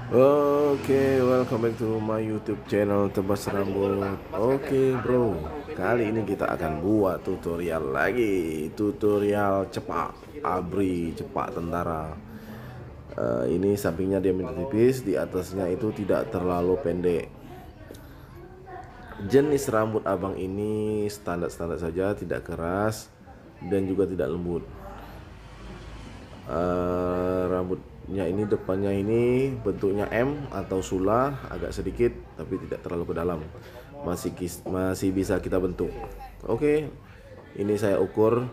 Oke, welcome back to my YouTube channel Tebas Rambut. Oke, bro. Kali ini kita akan buat tutorial lagi. Tutorial cepak ABRI cepak tentara. Ini sampingnya diameter tipis, di atasnya itu tidak terlalu pendek. Jenis rambut abang ini standar-standar saja, tidak keras dan juga tidak lembut. Rambutnya ini depannya ini bentuknya M atau sular, agak sedikit tapi tidak terlalu ke dalam, masih bisa kita bentuk. Oke, ini saya ukur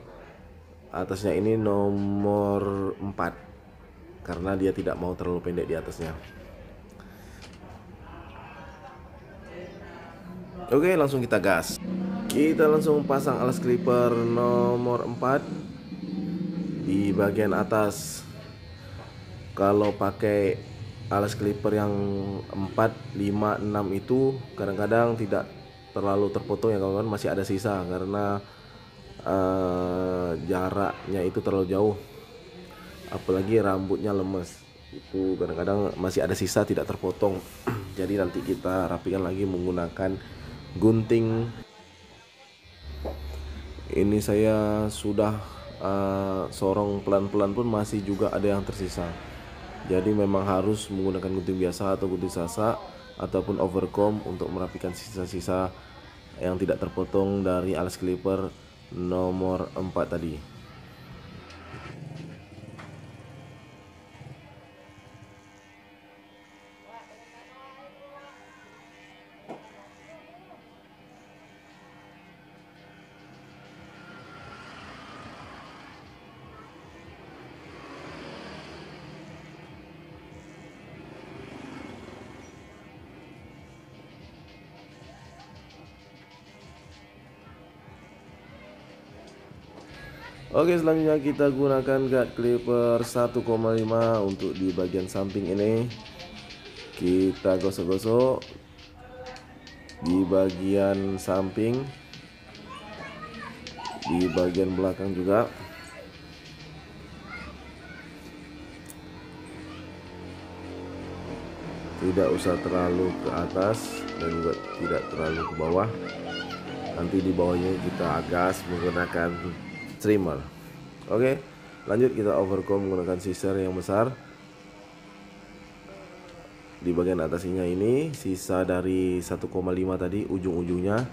atasnya ini nomor 4 karena dia tidak mau terlalu pendek di atasnya. Oke, langsung kita gas. Kita langsung pasang alas clipper nomor 4 di bagian atas. Kalau pakai alas clipper yang 4, 5, 6 itu kadang-kadang tidak terlalu terpotong ya kawan-kawan, masih ada sisa karena jaraknya itu terlalu jauh, apalagi rambutnya lemes, itu kadang-kadang masih ada sisa tidak terpotong. Jadi nanti kita rapikan lagi menggunakan gunting. Ini saya sudah sorong pelan-pelan pun masih juga ada yang tersisa. Jadi memang harus menggunakan gunting biasa atau gunting sasa ataupun overcomb untuk merapikan sisa-sisa yang tidak terpotong dari alas clipper nomor 4 tadi. Oke, selanjutnya kita gunakan guard clipper 1,5 untuk di bagian samping ini. Kita gosok-gosok di bagian samping, di bagian belakang juga. Tidak usah terlalu ke atas dan juga tidak terlalu ke bawah. Nanti di bawahnya kita agas menggunakan trimmer. Oke, lanjut kita overcomb menggunakan scissor yang besar. Di bagian atasnya ini sisa dari 1,5 tadi, ujung-ujungnya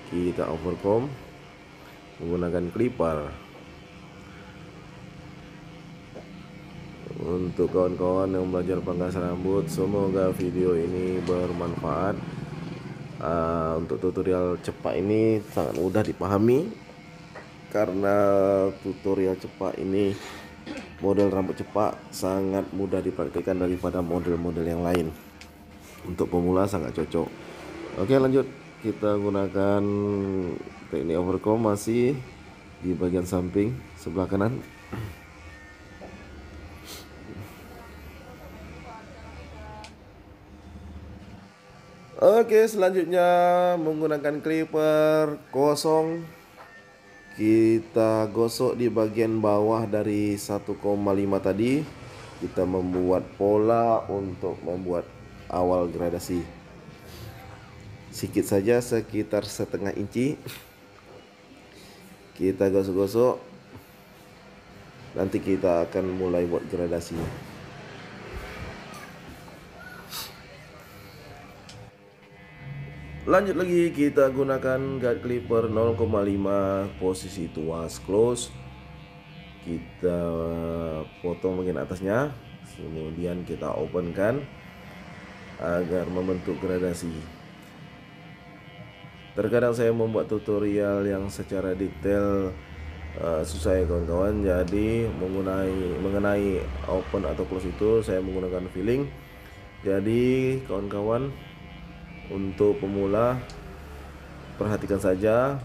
kita overcomb menggunakan clipper. Untuk kawan-kawan yang belajar pangkas rambut, semoga video ini bermanfaat. Untuk tutorial cepak ini sangat mudah dipahami karena tutorial cepak ini, model rambut cepak sangat mudah dipraktikkan daripada model-model yang lain. Untuk pemula sangat cocok. Oke, lanjut kita gunakan teknik overcomb masih di bagian samping sebelah kanan. Oke, selanjutnya menggunakan clipper kosong kita gosok di bagian bawah dari 1,5 tadi. Kita membuat pola untuk membuat awal gradasi. Sedikit saja, sekitar setengah inci. Kita gosok-gosok. Nanti kita akan mulai buat gradasi. Lanjut lagi, kita gunakan guard clipper 0,5 posisi tuas close. Kita potong bagian atasnya, kemudian kita openkan agar membentuk gradasi. Terkadang saya membuat tutorial yang secara detail susah ya kawan-kawan, jadi mengenai open atau close itu saya menggunakan filling. Jadi kawan-kawan, untuk pemula perhatikan saja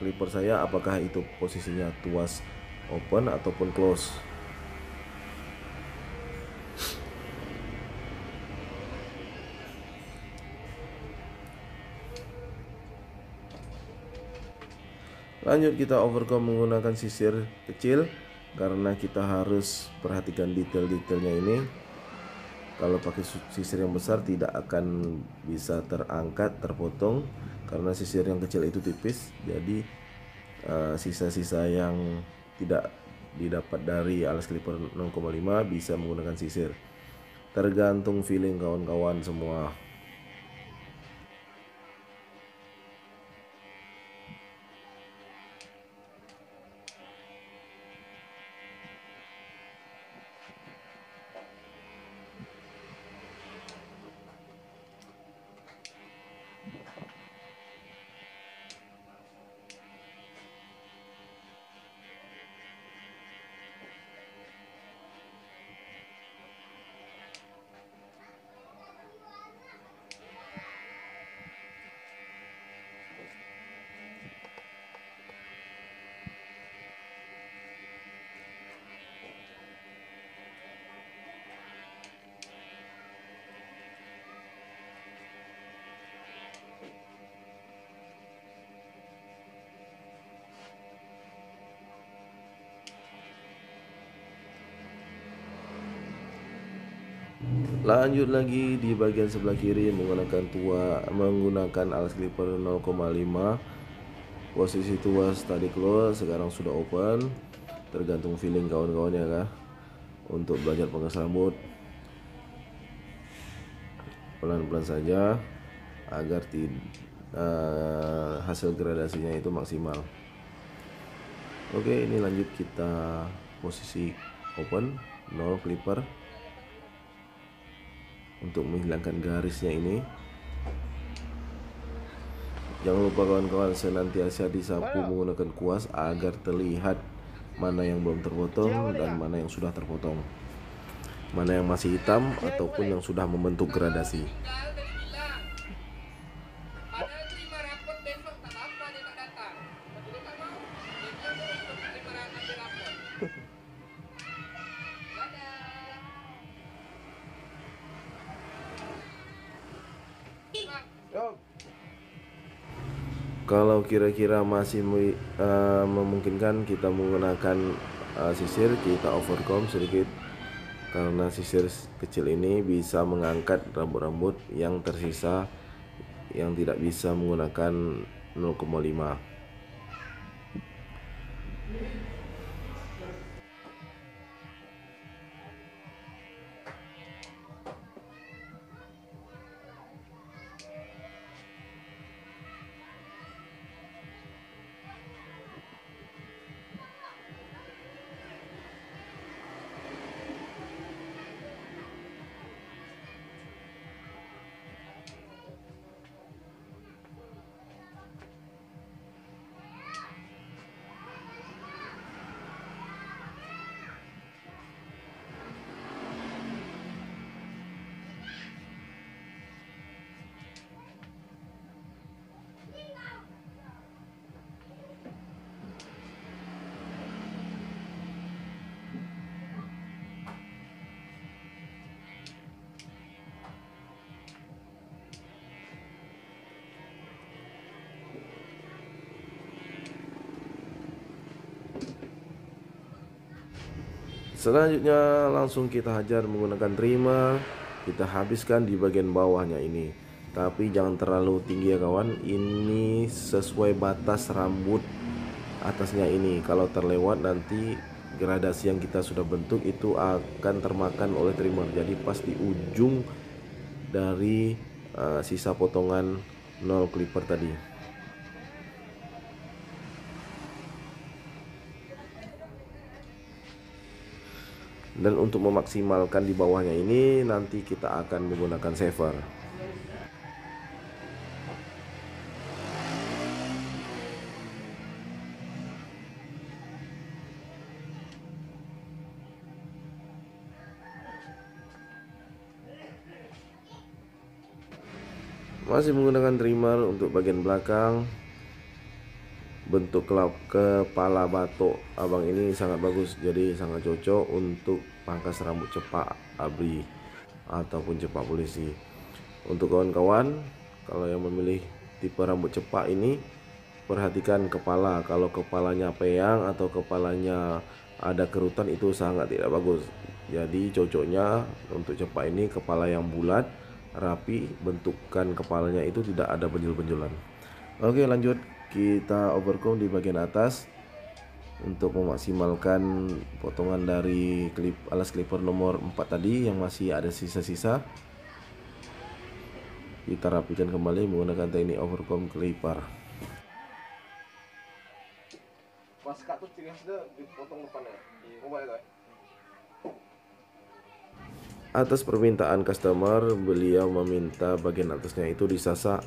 clipper saya apakah itu posisinya tuas open ataupun close. Lanjut kita overcomb menggunakan sisir kecil karena kita harus perhatikan detail-detailnya ini. Kalau pakai sisir yang besar tidak akan bisa terangkat, terpotong, karena sisir yang kecil itu tipis. Jadi sisa-sisa yang tidak didapat dari alas clipper 0,5 bisa menggunakan sisir. Tergantung feeling kawan-kawan semua. Lanjut lagi di bagian sebelah kiri menggunakan alas clipper 0,5. Posisi tuas tadi close, sekarang sudah open. Tergantung feeling kawan-kawannya kah. Untuk belajar pangkas rambut, pelan-pelan saja agar hasil gradasinya itu maksimal. Oke, ini lanjut kita posisi open 0 clipper untuk menghilangkan garisnya ini. Jangan lupa kawan-kawan senantiasa disapu menggunakan kuas agar terlihat mana yang belum terpotong dan mana yang sudah terpotong, mana yang masih hitam ataupun yang sudah membentuk gradasi. Kalau kira-kira masih memungkinkan kita menggunakan sisir, kita overcomb sedikit, karena sisir kecil ini bisa mengangkat rambut-rambut yang tersisa yang tidak bisa menggunakan 0,5. Selanjutnya langsung kita hajar menggunakan trimmer. Kita habiskan di bagian bawahnya ini, tapi jangan terlalu tinggi ya kawan. Ini sesuai batas rambut atasnya ini. Kalau terlewat nanti gradasi yang kita sudah bentuk itu akan termakan oleh trimmer. Jadi pas di ujung dari sisa potongan 0 clipper tadi. Dan untuk memaksimalkan di bawahnya ini nanti kita akan menggunakan shaver. Masih menggunakan trimmer untuk bagian belakang. Bentuk kepala batok abang ini sangat bagus, jadi sangat cocok untuk pangkas rambut cepak ABRI ataupun cepak polisi. Untuk kawan-kawan kalau yang memilih tipe rambut cepak ini, perhatikan kepala. Kalau kepalanya peyang atau kepalanya ada kerutan itu sangat tidak bagus. Jadi cocoknya untuk cepak ini kepala yang bulat, rapi, bentukan kepalanya itu tidak ada benjol-benjolan. Oke, lanjut, kita overcomb di bagian atas untuk memaksimalkan potongan dari alas clipper nomor 4 tadi yang masih ada sisa-sisa. Kita rapikan kembali menggunakan teknik overcomb clipper. Atas permintaan customer, beliau meminta bagian atasnya itu disasak,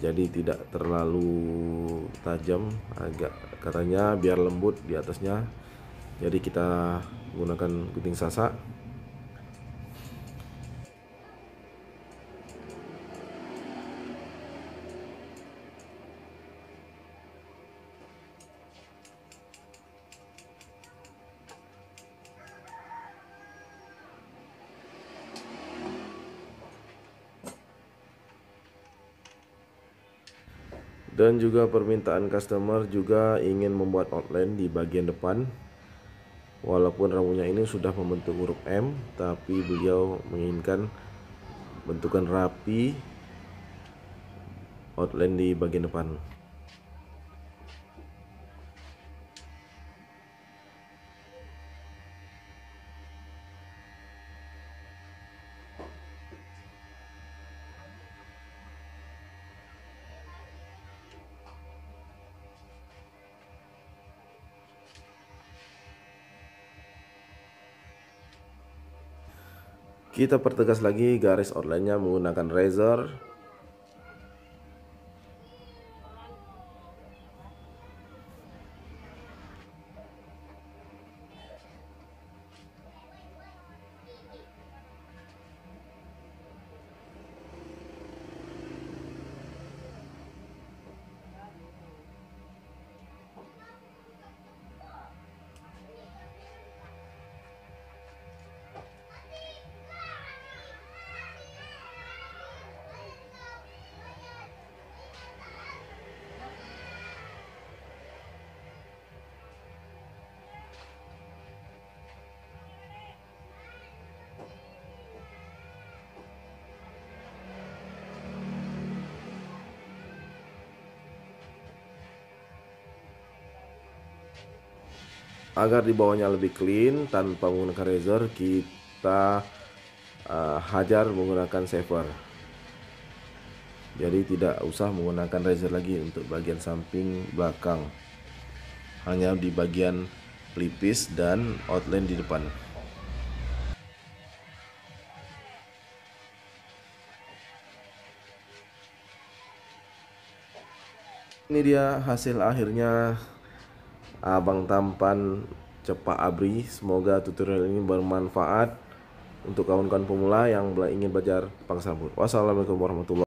jadi tidak terlalu tajam, agak katanya biar lembut di atasnya. Jadi kita gunakan gunting sasak. Dan juga permintaan customer juga ingin membuat outline di bagian depan. Walaupun rambutnya ini sudah membentuk huruf M, tapi beliau menginginkan bentukan rapi outline di bagian depan. Kita pertegas lagi garis outline-nya menggunakan razor. Agar di bawahnya lebih clean tanpa menggunakan razor, kita hajar menggunakan shaver. Jadi tidak usah menggunakan razor lagi untuk bagian samping belakang, hanya di bagian pelipis dan outline di depan. Ini dia hasil akhirnya abang tampan cepak abri. Semoga tutorial ini bermanfaat untuk kawan-kawan pemula yang ingin belajar pangkas rambut. Wassalamualaikum warahmatullahi wabarakatuh.